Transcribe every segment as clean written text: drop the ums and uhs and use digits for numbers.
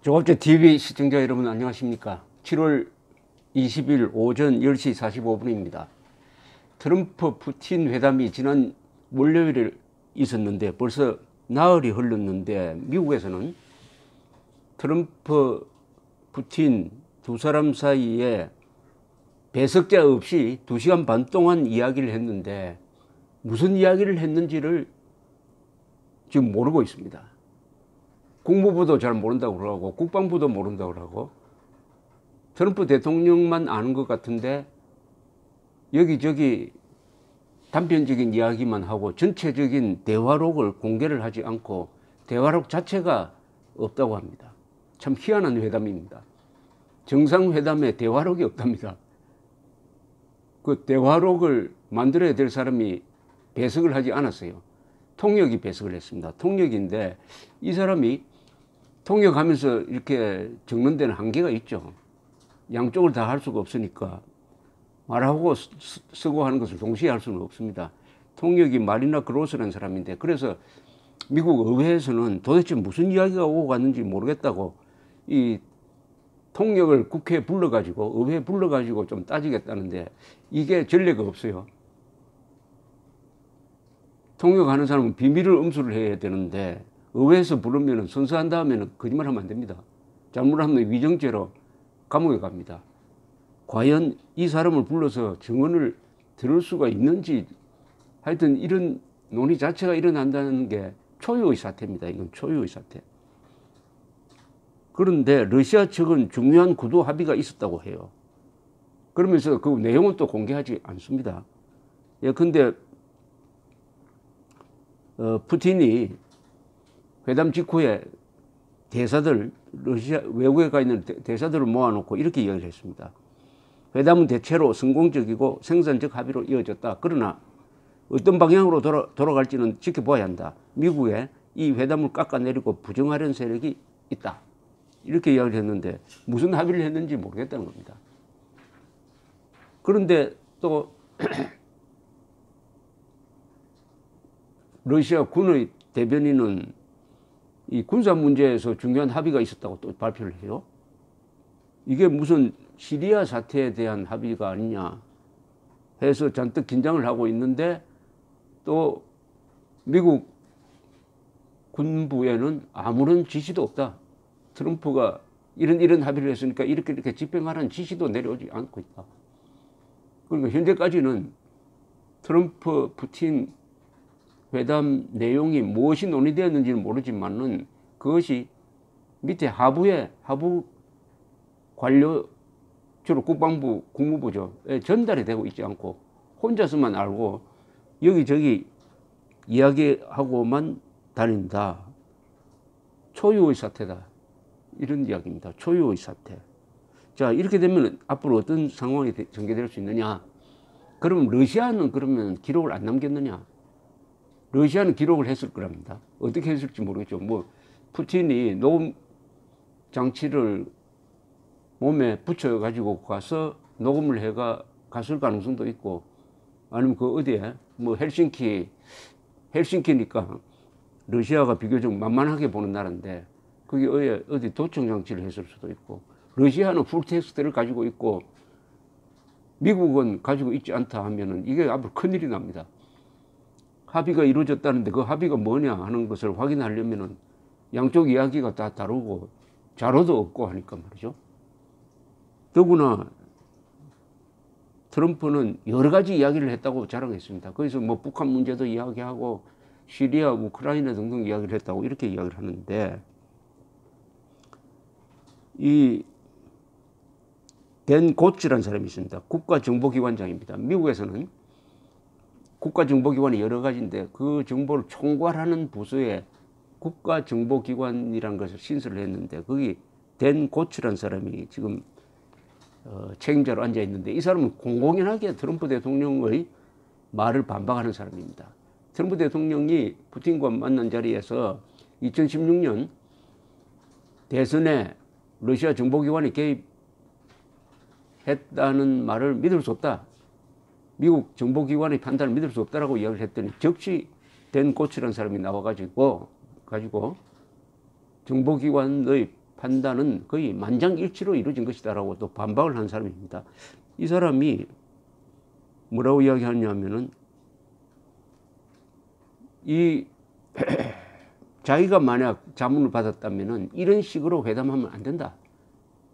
조갑제 TV 시청자 여러분 안녕하십니까? 7월 20일 오전 10시 45분입니다. 트럼프 푸틴 회담이 지난 월요일에 있었는데 벌써 나흘이 흘렀는데 미국에서는 트럼프 푸틴 두 사람 사이에 배석자 없이 2시간 반 동안 이야기를 했는데 무슨 이야기를 했는지를 지금 모르고 있습니다. 국무부도 잘 모른다고 그러고 국방부도 모른다고 그러고 트럼프 대통령만 아는 것 같은데 여기저기 단편적인 이야기만 하고 전체적인 대화록을 공개를 하지 않고 대화록 자체가 없다고 합니다. 참 희한한 회담입니다. 정상회담에 대화록이 없답니다. 그 대화록을 만들어야 될 사람이 배석을 하지 않았어요. 통역이 배석을 했습니다. 통역인데 이 사람이 통역하면서 이렇게 적는 데는 한계가 있죠. 양쪽을 다 할 수가 없으니까 말하고 쓰고 하는 것을 동시에 할 수는 없습니다. 통역이 마리나 그로스라는 사람인데 그래서 미국 의회에서는 도대체 무슨 이야기가 오고 갔는지 모르겠다고 이 통역을 국회에 불러가지고 의회에 불러가지고 좀 따지겠다는데 이게 전례가 없어요. 통역하는 사람은 비밀을 음수를 해야 되는데 의회에서 부르면 선서한 다음에는 거짓말하면 안 됩니다. 잘못하면 위정죄로 감옥에 갑니다. 과연 이 사람을 불러서 증언을 들을 수가 있는지 하여튼 이런 논의 자체가 일어난다는 게 초유의 사태입니다. 이건 초유의 사태. 그런데 러시아 측은 중요한 구도 합의가 있었다고 해요. 그러면서 그 내용은 또 공개하지 않습니다. 근데 푸틴이 회담 직후에 대사들, 러시아 외국에 가 있는 대사들을 모아놓고 이렇게 이야기를 했습니다. 회담은 대체로 성공적이고 생산적 합의로 이어졌다. 그러나 어떤 방향으로 돌아갈지는 지켜봐야 한다. 미국에 이 회담을 깎아내리고 부정하려는 세력이 있다. 이렇게 이야기를 했는데 무슨 합의를 했는지 모르겠다는 겁니다. 그런데 또 러시아 군의 대변인은 이 군사 문제에서 중요한 합의가 있었다고 또 발표를 해요. 이게 무슨 시리아 사태에 대한 합의가 아니냐 해서 잔뜩 긴장을 하고 있는데 또 미국 군부에는 아무런 지시도 없다. 트럼프가 이런 합의를 했으니까 이렇게 집행하라는 지시도 내려오지 않고 있다. 그러니까 현재까지는 트럼프 푸틴 회담 내용이 무엇이 논의되었는지는 모르지만은 그것이 밑에 하부 관료 주로 국방부, 국무부죠. 전달이 되고 있지 않고 혼자서만 알고 여기저기 이야기하고만 다닌다. 초유의 사태다. 이런 이야기입니다. 초유의 사태. 자, 이렇게 되면 앞으로 어떤 상황이 전개될 수 있느냐? 그러면 러시아는 그러면 기록을 안 남겼느냐? 러시아는 기록을 했을 거랍니다. 어떻게 했을지 모르겠죠. 뭐 푸틴이 녹음 장치를 몸에 붙여가지고 가서 녹음을 해가 갔을 가능성도 있고 아니면 그 어디에 뭐 헬싱키니까 러시아가 비교적 만만하게 보는 나라인데 그게 어디 도청 장치를 했을 수도 있고 러시아는 풀텍스트를 가지고 있고 미국은 가지고 있지 않다 하면은 이게 앞으로 큰일이 납니다. 합의가 이루어졌다는데 그 합의가 뭐냐 하는 것을 확인하려면은 양쪽 이야기가 다 다르고 자료도 없고 하니까 말이죠. 더구나 트럼프는 여러 가지 이야기를 했다고 자랑했습니다. 거기서 뭐 북한 문제도 이야기하고 시리아, 우크라이나 등등 이야기를 했다고 이렇게 이야기를 하는데 이 댄 고츠라는 사람이 있습니다. 국가정보기관장입니다. 미국에서는 국가정보기관이 여러 가지인데 그 정보를 총괄하는 부서에 국가정보기관이라는 것을 신설을 했는데 거기 댄 고츠라는 사람이 지금 책임자로 앉아 있는데 이 사람은 공공연하게 트럼프 대통령의 말을 반박하는 사람입니다. 트럼프 대통령이 푸틴과 만난 자리에서 2016년 대선에 러시아 정보기관이 개입했다는 말을 믿을 수 없다. 미국 정보기관의 판단을 믿을 수 없다라고 이야기를 했더니 적시 댄 고츠라는 사람이 나와가지고 정보기관의 판단은 거의 만장일치로 이루어진 것이다라고 또 반박을 한 사람입니다. 이 사람이 뭐라고 이야기하냐면은 이 자기가 만약 자문을 받았다면은 이런 식으로 회담하면 안 된다.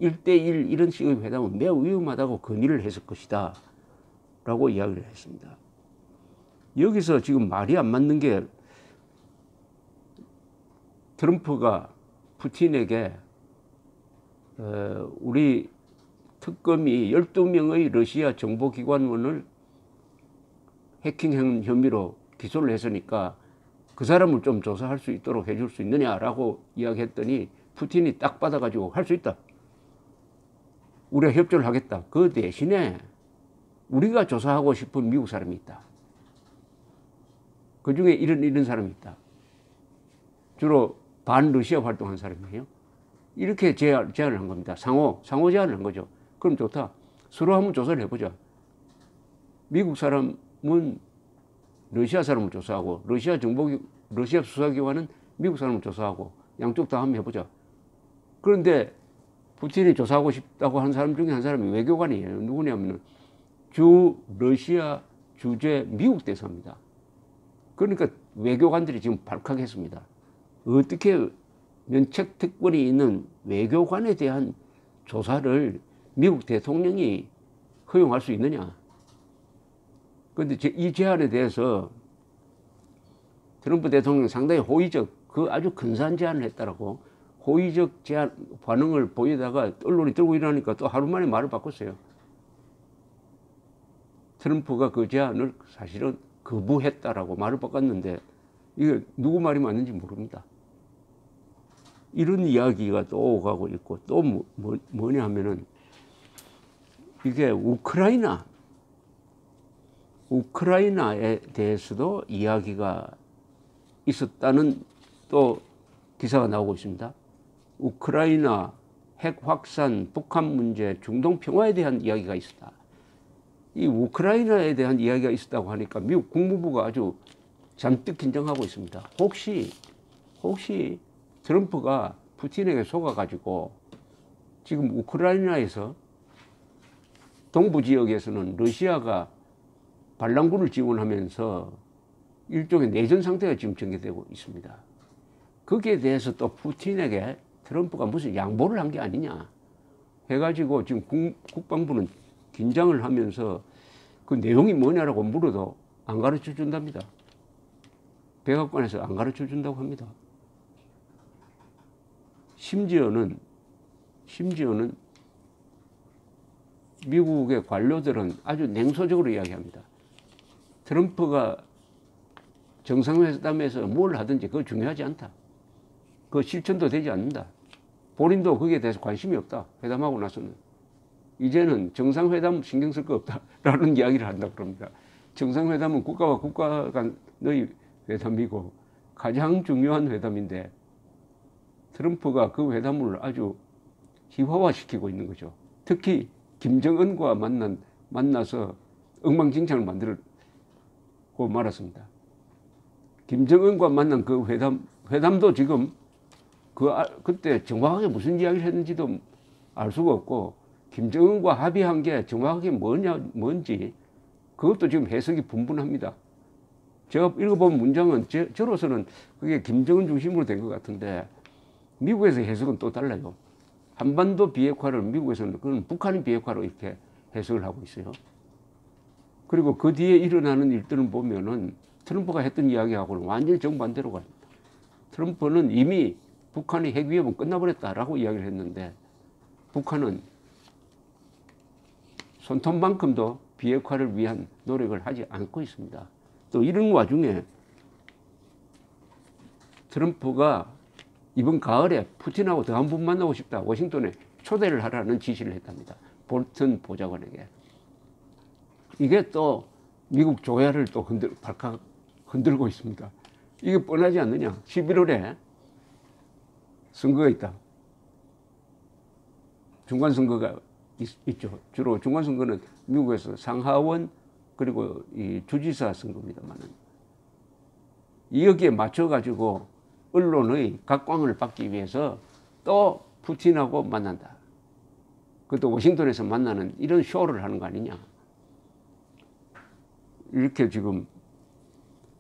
1대1 이런 식의 회담은 매우 위험하다고 건의를 했을 것이다. 라고 이야기를 했습니다. 여기서 지금 말이 안 맞는 게 트럼프가 푸틴에게 우리 특검이 12명의 러시아 정보기관원을 해킹 혐의로 기소를 했으니까 그 사람을 좀 조사할 수 있도록 해줄 수 있느냐라고 이야기했더니 푸틴이 딱 받아가지고 할 수 있다. 우리가 협조를 하겠다. 그 대신에 우리가 조사하고 싶은 미국 사람이 있다. 그 중에 이런 사람이 있다. 주로 반러시아 활동한 사람이에요. 이렇게 제안을 한 겁니다. 상호 제안을 한 거죠. 그럼 좋다. 서로 한번 조사를 해보자. 미국 사람은 러시아 사람을 조사하고 러시아 수사기관은 미국 사람을 조사하고 양쪽 다 한번 해보자. 그런데 푸틴이 조사하고 싶다고 한 사람 중에 한 사람이 외교관이에요. 누구냐면은 러시아 주재 미국 대사입니다. 그러니까 외교관들이 지금 발칵했습니다. 어떻게 면책 특권이 있는 외교관에 대한 조사를 미국 대통령이 허용할 수 있느냐. 그런데 이 제안에 대해서 트럼프 대통령이 상당히 호의적, 아주 근사한 제안을 했다라고 호의적 제안 반응을 보이다가 언론이 들고 일어나니까 또 하루 만에 말을 바꿨어요. 트럼프가 그 제안을 사실은 거부했다라고 말을 바꿨는데 이게 누구 말이 맞는지 모릅니다. 이런 이야기가 또 오가고 있고 또 뭐냐 하면은 이게 우크라이나에 대해서도 이야기가 있었다는 또 기사가 나오고 있습니다. 우크라이나 핵 확산, 북한 문제, 중동 평화에 대한 이야기가 있었다. 이 우크라이나에 대한 이야기가 있었다고 하니까 미국 국무부가 아주 잔뜩 긴장하고 있습니다. 혹시 트럼프가 푸틴에게 속아가지고 지금 우크라이나에서 동부 지역에서는 러시아가 반란군을 지원하면서 일종의 내전 상태가 지금 전개되고 있습니다. 거기에 대해서 또 푸틴에게 트럼프가 무슨 양보를 한 게 아니냐 해가지고 지금 국방부는 긴장을 하면서 그 내용이 뭐냐라고 물어도 안 가르쳐 준답니다. 백악관에서 안 가르쳐 준다고 합니다. 심지어는 미국의 관료들은 아주 냉소적으로 이야기합니다. 트럼프가 정상회담에서 뭘 하든지 그거 중요하지 않다. 그 실천도 되지 않는다. 본인도 거기에 대해서 관심이 없다. 회담하고 나서는. 이제는 정상회담 신경 쓸 거 없다라는 이야기를 한다고 그럽니다. 정상회담은 국가와 국가 간의 회담이고 가장 중요한 회담인데 트럼프가 그 회담을 아주 희화화시키고 있는 거죠. 특히 김정은과 만나서 엉망진창을 만들고 말았습니다. 김정은과 만난 그 회담도 지금 그때 정확하게 무슨 이야기를 했는지도 알 수가 없고 김정은과 합의한 게 정확하게 뭔지 그것도 지금 해석이 분분합니다. 제가 읽어본 문장은 저로서는 그게 김정은 중심으로 된 것 같은데 미국에서 해석은 또 달라요. 한반도 비핵화를 미국에서는 그건 북한의 비핵화로 이렇게 해석을 하고 있어요. 그리고 그 뒤에 일어나는 일들을 보면은 트럼프가 했던 이야기하고는 완전히 정반대로 가요. 트럼프는 이미 북한의 핵 위협은 끝나버렸다라고 이야기를 했는데 북한은 손톱만큼도 비핵화를 위한 노력을 하지 않고 있습니다. 또 이런 와중에 트럼프가 이번 가을에 푸틴하고 더 한 번 만나고 싶다. 워싱턴에 초대를 하라는 지시를 했답니다. 볼튼 보좌관에게. 이게 또 미국 조야를 또 발칵 흔들고 있습니다. 이게 뻔하지 않느냐. 11월에 선거가 있다. 중간선거가 있죠. 주로 중간선거는 미국에서 상하원 그리고 이 주지사 선거입니다만은 여기에 맞춰가지고 언론의 각광을 받기 위해서 또 푸틴하고 만난다. 그것도 워싱턴에서 만나는 이런 쇼를 하는 거 아니냐. 이렇게 지금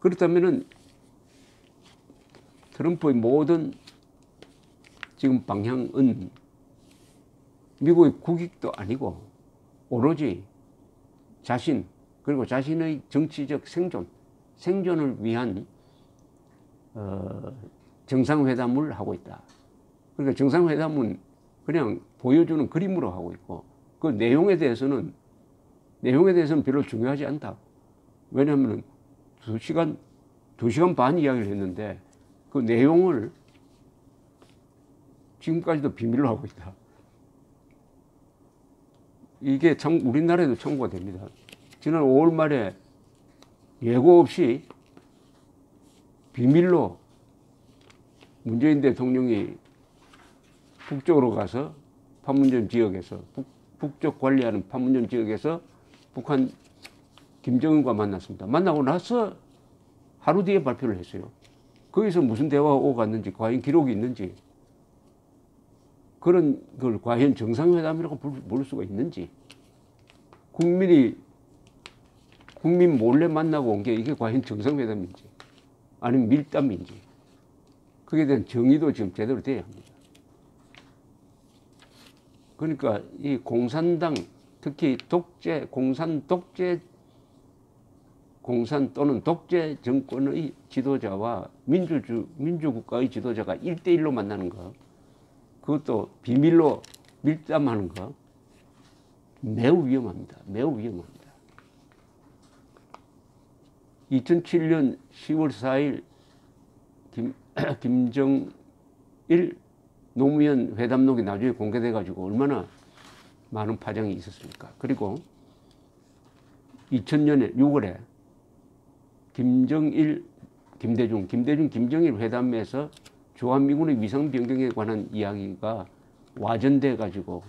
그렇다면은 트럼프의 모든 지금 방향은 미국의 국익도 아니고 오로지 자신 그리고 자신의 정치적 생존을 위한 정상회담을 하고 있다. 그러니까 정상회담은 그냥 보여주는 그림으로 하고 있고 그 내용에 대해서는 별로 중요하지 않다. 왜냐하면 2시간 반 이야기를 했는데 그 내용을 지금까지도 비밀로 하고 있다. 이게 참 우리나라에도 청구가 됩니다. 지난 5월 말에 예고 없이 비밀로 문재인 대통령이 북쪽으로 가서 판문점 지역에서 북쪽 관리하는 판문점 지역에서 북한 김정은과 만났습니다. 만나고 나서 하루 뒤에 발표를 했어요. 거기서 무슨 대화가 오갔는지 과연 기록이 있는지 그런 걸 과연 정상회담이라고 부를 수가 있는지 국민 몰래 만나고 온 게 이게 과연 정상회담인지 아니면 밀담인지 그에 대한 정의도 지금 제대로 돼야 합니다. 그러니까 이 공산당 특히 공산 또는 독재 정권의 지도자와 민주국가의 지도자가 1대1로 만나는 거 그것도 비밀로 밀담하는 거 매우 위험합니다. 매우 위험합니다. 2007년 10월 4일 김정일 노무현 회담록이 나중에 공개돼 가지고 얼마나 많은 파장이 있었습니까? 그리고 2000년에 6월에 김정일 김정일 회담에서 주한미군의 위상 변경에 관한 이야기가 와전돼 가지고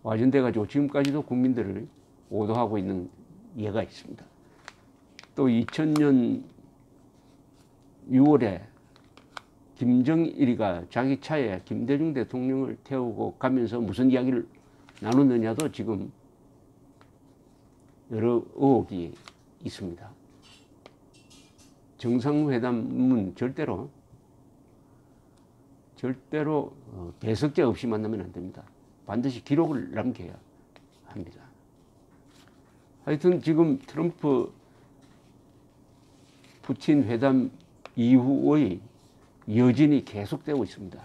지금까지도 국민들을 오도하고 있는 예가 있습니다. 또 2000년 6월에 김정일이가 자기 차에 김대중 대통령을 태우고 가면서 무슨 이야기를 나눴느냐도 지금 여러 의혹이 있습니다. 정상회담은 절대로 배석자 없이 만나면 안 됩니다. 반드시 기록을 남겨야 합니다. 하여튼 지금 트럼프 푸틴 회담 이후의 여진이 계속되고 있습니다.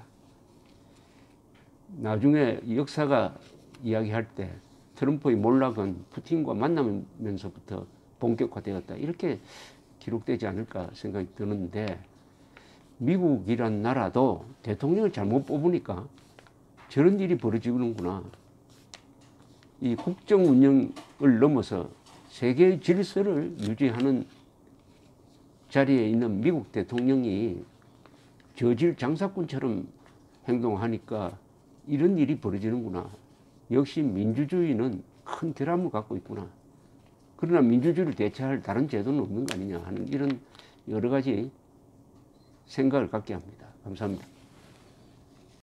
나중에 역사가 이야기할 때 트럼프의 몰락은 푸틴과 만나면서부터 본격화되었다. 이렇게 기록되지 않을까 생각이 드는데 미국이란 나라도 대통령을 잘못 뽑으니까 저런 일이 벌어지는구나. 이 국정 운영을 넘어서 세계의 질서를 유지하는 자리에 있는 미국 대통령이 저질 장사꾼처럼 행동하니까 이런 일이 벌어지는구나. 역시 민주주의는 큰 결함을 갖고 있구나. 그러나 민주주의를 대체할 다른 제도는 없는 거 아니냐 하는 이런 여러 가지 생각을 갖게 합니다. 감사합니다.